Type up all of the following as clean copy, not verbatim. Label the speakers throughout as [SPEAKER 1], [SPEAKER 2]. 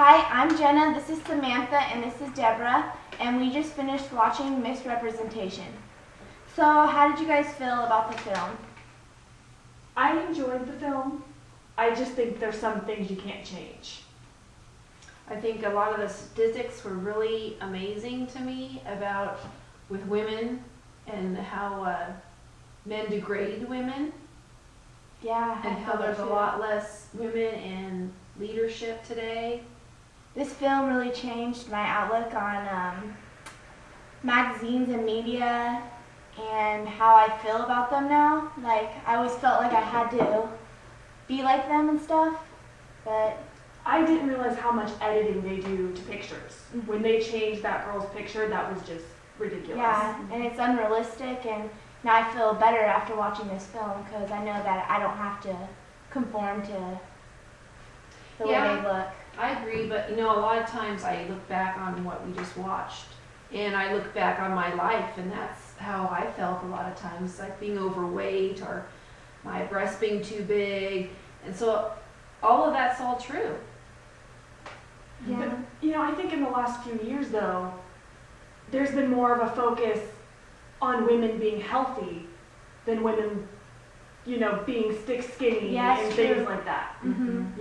[SPEAKER 1] Hi, I'm Jenna, this is Samantha, and this is Deborah, and we just finished watching Misrepresentation. So, how did you guys feel about the film?
[SPEAKER 2] I enjoyed the film. I just think there's some things you can't change.
[SPEAKER 3] I think a lot of the statistics were really amazing to me about with women and how men degrade women
[SPEAKER 1] Yeah,
[SPEAKER 3] and how there's a lot less women in leadership today.
[SPEAKER 1] This film really changed my outlook on magazines and media and how I feel about them now. Like, I always felt like I had to be like them and stuff, but
[SPEAKER 2] I didn't realize how much editing they do to pictures. When they changed that girl's picture, that was just ridiculous.
[SPEAKER 1] yeah, and it's unrealistic, and now I feel better after watching this film because I know that I don't have to conform to the way
[SPEAKER 3] Yeah.
[SPEAKER 1] they look.
[SPEAKER 3] I agree, but a lot of times I look back on what we just watched and I look back on my life, and that's how I felt a lot of times, like being overweight or my breasts being too big. And so all of that's all true.
[SPEAKER 1] Yeah.
[SPEAKER 2] But, I think in the last few years, though, there's been more of a focus on women being healthy than women, being stick skinny
[SPEAKER 1] Yeah,
[SPEAKER 2] and
[SPEAKER 1] it's
[SPEAKER 2] things
[SPEAKER 1] true.
[SPEAKER 2] like that.
[SPEAKER 1] Mhm.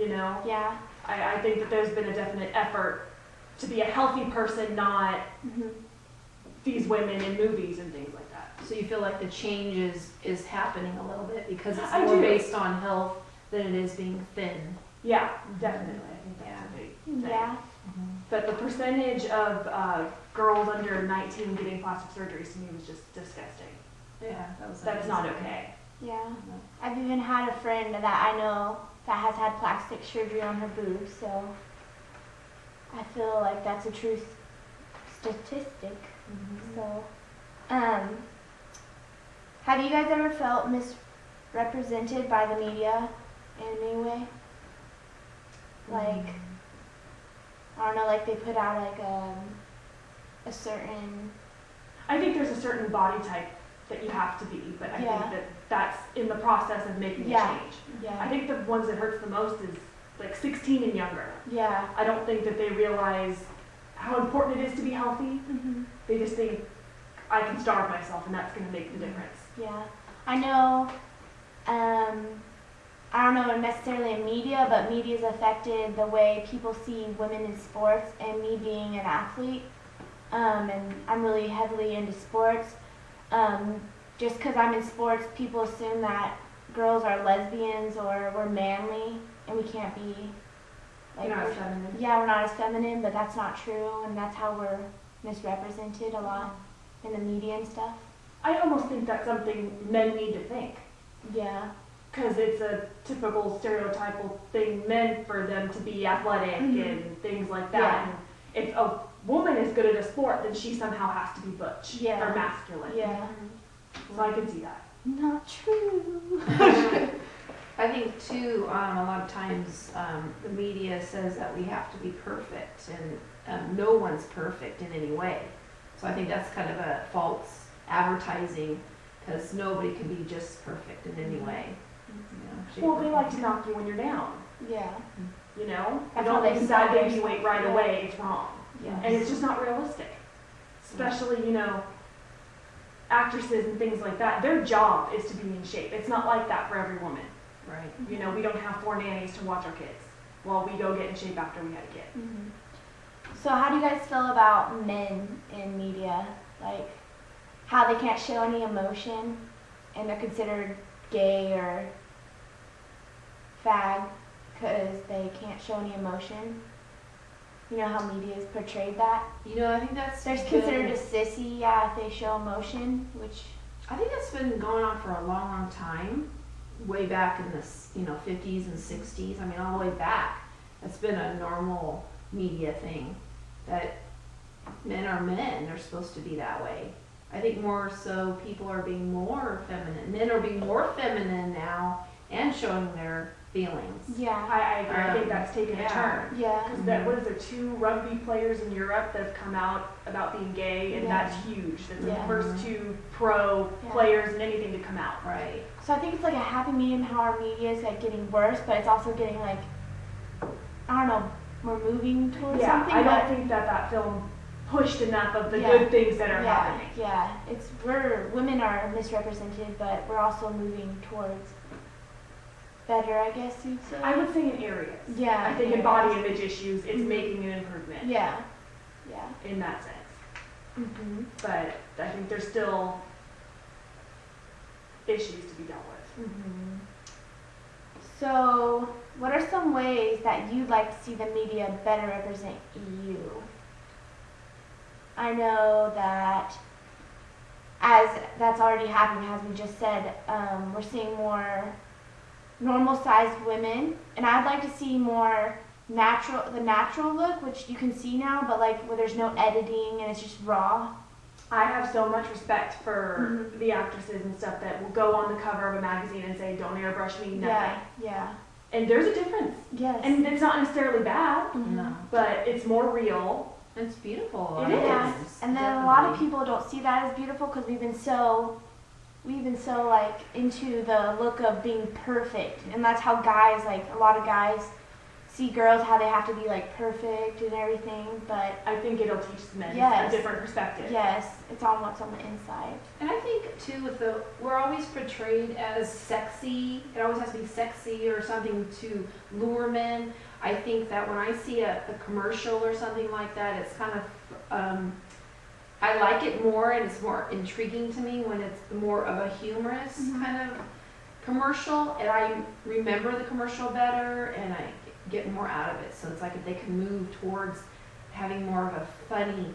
[SPEAKER 2] I
[SPEAKER 1] Yeah.
[SPEAKER 2] think that there's been a definite effort to be a healthy person, not
[SPEAKER 1] Mhm.
[SPEAKER 2] these women in movies and things like that.
[SPEAKER 3] So you feel like the change is happening a little bit because it's
[SPEAKER 2] I
[SPEAKER 3] more
[SPEAKER 2] do.
[SPEAKER 3] based on health than it is being thin.
[SPEAKER 2] Yeah, definitely. I think that's a big thing.
[SPEAKER 1] Yeah.
[SPEAKER 2] But the percentage of girls under 19 getting plastic surgeries to me was just disgusting.
[SPEAKER 3] Yeah,
[SPEAKER 2] That's not okay.
[SPEAKER 1] Yeah. I've even had a friend that I know that has had plastic surgery on her boobs, so I feel like that's a true statistic. So, have you guys ever felt misrepresented by the media in any way? Like, I don't know, like they put out like a certain,
[SPEAKER 2] I think there's a certain body type that you have to be, but I
[SPEAKER 1] Yeah.
[SPEAKER 2] think that that's in the process of making
[SPEAKER 1] Yeah.
[SPEAKER 2] a change. I
[SPEAKER 1] yeah,
[SPEAKER 2] think the ones that hurts the most is like 16 and younger.
[SPEAKER 1] yeah.
[SPEAKER 2] I don't think that they realize how important it is to be healthy.
[SPEAKER 1] Mm-hmm.
[SPEAKER 2] They just think, I can starve myself and that's going to make the difference.
[SPEAKER 1] Yeah, I know, I don't know necessarily in media, but media's affected the way people see women in sports, and me being an athlete, and I'm really heavily into sports. Just because I'm in sports, people assume that girls are lesbians or we're manly, and we can't be.
[SPEAKER 2] You're not
[SPEAKER 1] we're-
[SPEAKER 2] feminine.
[SPEAKER 1] Yeah, we're not as feminine, but that's not true, and that's how we're misrepresented a lot in the media and stuff.
[SPEAKER 2] I almost think that's something men need to think.
[SPEAKER 1] Yeah.
[SPEAKER 2] Because it's a typical stereotypal thing meant for them to be athletic and things like that.
[SPEAKER 1] Yeah.
[SPEAKER 2] And if a woman is good at a sport, then she somehow has to be butch
[SPEAKER 1] Yeah.
[SPEAKER 2] or masculine.
[SPEAKER 1] Yeah.
[SPEAKER 2] So I can see that.
[SPEAKER 1] Not true.
[SPEAKER 3] I think too, a lot of times the media says that we have to be perfect, and no one's perfect in any way. So I think that's kind of a false advertising, because nobody can be just perfect in any way. Shape
[SPEAKER 2] Well,
[SPEAKER 3] or
[SPEAKER 2] they like to
[SPEAKER 3] form.
[SPEAKER 2] knock you when you're down.
[SPEAKER 1] Yeah.
[SPEAKER 2] You
[SPEAKER 1] That's
[SPEAKER 2] don't
[SPEAKER 1] how they
[SPEAKER 2] decide
[SPEAKER 1] sell
[SPEAKER 2] baby
[SPEAKER 1] their
[SPEAKER 2] weight
[SPEAKER 1] stuff.
[SPEAKER 2] right
[SPEAKER 1] Yeah.
[SPEAKER 2] away. It's wrong.
[SPEAKER 1] Yeah.
[SPEAKER 2] And it's just not realistic. Especially, actresses and things like that. Their job is to be in shape. It's not like that for every woman.
[SPEAKER 3] Right.
[SPEAKER 2] We don't have 4 nannies to watch our kids while we go get in shape after we had a kid.
[SPEAKER 1] Mhm. So how do you guys feel about men in media? Like, how they can't show any emotion, and they're considered gay or fag because they can't show any emotion? You know how media has portrayed that?
[SPEAKER 3] I think that's
[SPEAKER 1] They're considered a sissy, yeah, if they show emotion, which,
[SPEAKER 3] I think that's been going on for a long, long time. Way back in the 50s and 60s. I mean, all the way back. It's been a normal media thing that men are men. They're supposed to be that way. I think more so people are being more feminine. Men are being more feminine now and showing their feelings.
[SPEAKER 1] yeah,
[SPEAKER 2] I agree. I think that's taken a
[SPEAKER 3] yeah.
[SPEAKER 2] turn.
[SPEAKER 1] yeah,
[SPEAKER 2] Because what is there, 2 rugby players in Europe that have come out about being gay, and
[SPEAKER 1] Yeah.
[SPEAKER 2] that's huge. That's
[SPEAKER 1] Yeah.
[SPEAKER 2] the first 2 pro
[SPEAKER 1] Yeah.
[SPEAKER 2] players in anything to come out.
[SPEAKER 3] Right.
[SPEAKER 1] So I think it's like a happy medium how our media is like getting worse, but it's also getting like, I don't know, we're moving towards
[SPEAKER 2] Yeah,
[SPEAKER 1] something.
[SPEAKER 2] I
[SPEAKER 1] but
[SPEAKER 2] don't think that film pushed enough of the
[SPEAKER 1] Yeah.
[SPEAKER 2] good things that are
[SPEAKER 1] yeah,
[SPEAKER 2] happening.
[SPEAKER 1] yeah, women are misrepresented, but we're also moving towards better, I guess you'd say.
[SPEAKER 2] I would say in areas.
[SPEAKER 1] Yeah,
[SPEAKER 2] I think in
[SPEAKER 1] areas.
[SPEAKER 2] body image issues, it's
[SPEAKER 1] Mhm.
[SPEAKER 2] making an improvement
[SPEAKER 1] Yeah, yeah.
[SPEAKER 2] in that sense.
[SPEAKER 1] Mm-hmm.
[SPEAKER 2] But I think there's still issues to be dealt with.
[SPEAKER 1] Mm-hmm. So, what are some ways that you'd like to see the media better represent you? I know that as that's already happening, as we just said, we're seeing more normal-sized women, and I'd like to see more the natural look, which you can see now, but like where there's no editing and it's just raw.
[SPEAKER 2] I have so much respect for
[SPEAKER 1] Mhm.
[SPEAKER 2] the actresses and stuff that will go on the cover of a magazine and say, "Don't airbrush me, nothing."
[SPEAKER 1] Yeah, yeah,
[SPEAKER 2] And there's a difference.
[SPEAKER 1] yes.
[SPEAKER 2] And it's not necessarily bad,
[SPEAKER 1] Mhm.
[SPEAKER 3] No.
[SPEAKER 2] but it's more real.
[SPEAKER 3] It's beautiful.
[SPEAKER 2] It is.
[SPEAKER 1] Yeah, and then a lot of people don't see that as beautiful because we've been so like into the look of being perfect, and that's how guys, like a lot of guys see girls, how they have to be like perfect and everything, but
[SPEAKER 2] I think it'll teach men
[SPEAKER 1] Yes.
[SPEAKER 2] a different perspective.
[SPEAKER 1] yes, it's on what's on the inside.
[SPEAKER 3] And I think too, we're always portrayed as sexy. It always has to be sexy or something to lure men. I think that when I see a commercial or something like that, it's kind of, I like it more and it's more intriguing to me when it's more of a humorous
[SPEAKER 1] Mhm.
[SPEAKER 3] kind of commercial, and I remember the commercial better and I get more out of it. So it's like if they can move towards having more of a funny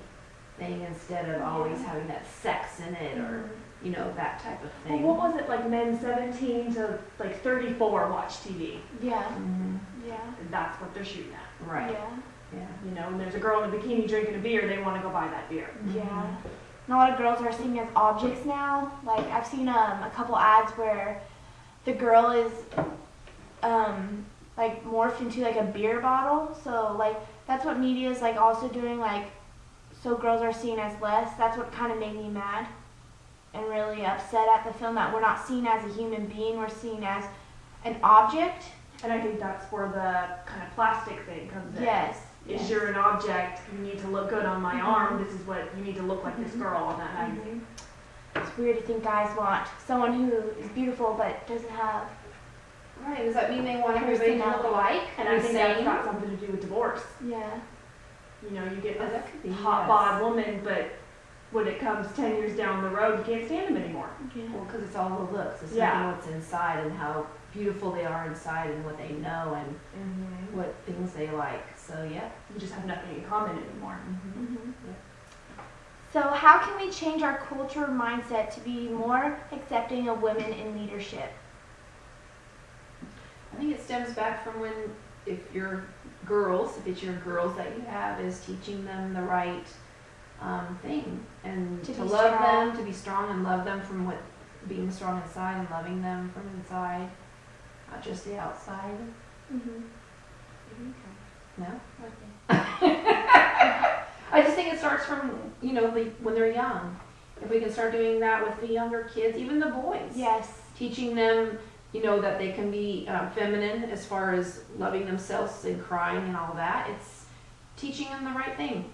[SPEAKER 3] thing instead of always having that sex in it or, you know, that type of
[SPEAKER 2] Well,
[SPEAKER 3] thing.
[SPEAKER 2] what was it, like men 17 to like 34 watch TV?
[SPEAKER 1] Yeah,
[SPEAKER 3] Mhm.
[SPEAKER 1] yeah,
[SPEAKER 2] And that's what they're shooting at.
[SPEAKER 3] Right,
[SPEAKER 1] yeah,
[SPEAKER 3] yeah.
[SPEAKER 2] You know, and there's a girl in a bikini drinking a beer, they want to go buy that beer.
[SPEAKER 1] yeah. And a lot of girls are seen as objects now. Like I've seen a couple ads where the girl is like morphed into like a beer bottle. So like that's what media is like also doing, like so girls are seen as less. That's what kind of made me mad and really upset at the film, that we're not seen as a human being, we're seen as an object.
[SPEAKER 2] And I think that's where the kind of plastic thing comes in.
[SPEAKER 1] Yes.
[SPEAKER 2] Is
[SPEAKER 1] yes.
[SPEAKER 2] you're an object, you need to look good on my
[SPEAKER 1] Mhm.
[SPEAKER 2] arm, this is what, you need to look like this girl on that magazine.
[SPEAKER 1] It's weird to think guys want someone who is beautiful but doesn't have.
[SPEAKER 3] Right, does that mean they want everybody to look alike?
[SPEAKER 2] And I
[SPEAKER 3] the
[SPEAKER 2] think that's
[SPEAKER 3] same?
[SPEAKER 2] got something to do with divorce.
[SPEAKER 1] Yeah.
[SPEAKER 2] You know, you get
[SPEAKER 3] Oh,
[SPEAKER 2] this
[SPEAKER 3] that could be,
[SPEAKER 2] hot
[SPEAKER 3] yes.
[SPEAKER 2] bod woman, but when it comes 10 years down the road, you can't stand them anymore.
[SPEAKER 1] Yeah.
[SPEAKER 3] Well, because it's all the looks. It's
[SPEAKER 2] Yeah.
[SPEAKER 3] not what's inside and how beautiful they are inside and what they know and what things they like. So, yeah.
[SPEAKER 2] You just have nothing in common anymore.
[SPEAKER 1] Mm-hmm. So how can we change our culture mindset to be more accepting of women in leadership?
[SPEAKER 3] I think it stems back from when, if it's your girls that you have, is teaching them the right thing and
[SPEAKER 1] To
[SPEAKER 3] to
[SPEAKER 1] be
[SPEAKER 3] love
[SPEAKER 1] strong.
[SPEAKER 3] them, to be strong and love them from being strong inside and loving them from inside, not just the outside.
[SPEAKER 1] Mm-hmm.
[SPEAKER 3] No?
[SPEAKER 1] Okay.
[SPEAKER 3] I just think it starts from, when they're young. If we can start doing that with the younger kids, even the boys.
[SPEAKER 1] Yes.
[SPEAKER 3] Teaching them, that they can be feminine as far as loving themselves and crying and all that. It's teaching them the right thing.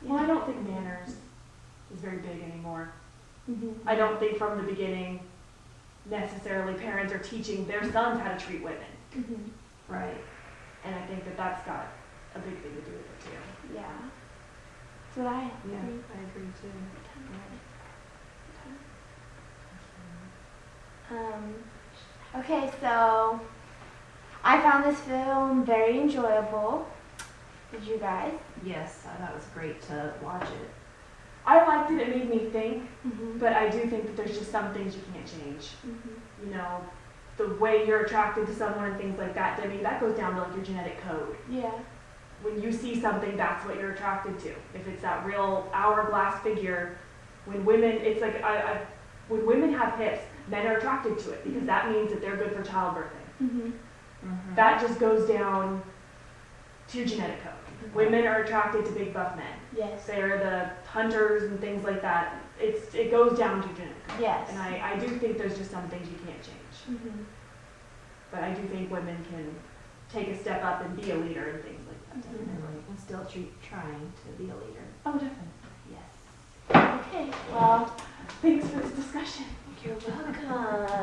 [SPEAKER 2] Well, I don't think manners is very big anymore.
[SPEAKER 1] Mm-hmm.
[SPEAKER 2] I don't think from the beginning necessarily parents are teaching their sons how to treat women.
[SPEAKER 1] Mm-hmm.
[SPEAKER 3] Right.
[SPEAKER 2] And I think that that's got a big thing to do with it too.
[SPEAKER 1] Yeah. That's what I
[SPEAKER 3] Yeah,
[SPEAKER 1] agree.
[SPEAKER 3] I agree too.
[SPEAKER 1] Okay, so I found this film very enjoyable. Did you guys?
[SPEAKER 3] Yes, I thought it was great to watch it.
[SPEAKER 2] I liked it, it made me think,
[SPEAKER 1] Mm-hmm.
[SPEAKER 2] but I do think that there's just some things you can't change.
[SPEAKER 1] Mm-hmm.
[SPEAKER 2] You know, the way you're attracted to someone and things like that, I mean, that goes down to like your genetic code.
[SPEAKER 1] Yeah.
[SPEAKER 2] When you see something, that's what you're attracted to. If it's that real hourglass figure, when women, it's like, when women have hips, men are attracted to it because that means that they're good for childbirthing.
[SPEAKER 1] Mm-hmm.
[SPEAKER 3] Mm-hmm.
[SPEAKER 2] That just goes down to your genetic code. Women are attracted to big buff men.
[SPEAKER 1] Yes.
[SPEAKER 2] They're the hunters and things like that. It goes down to genetic code.
[SPEAKER 1] Yes.
[SPEAKER 2] And I do think there's just some things you can't change.
[SPEAKER 1] Mm-hmm.
[SPEAKER 2] But I do think women can take a step up and be a leader and things like that.
[SPEAKER 3] Definitely, and still trying to be a leader.
[SPEAKER 2] Oh, definitely.
[SPEAKER 3] Yes.
[SPEAKER 1] Okay, well,
[SPEAKER 2] Thanks for this discussion.
[SPEAKER 1] you're welcome.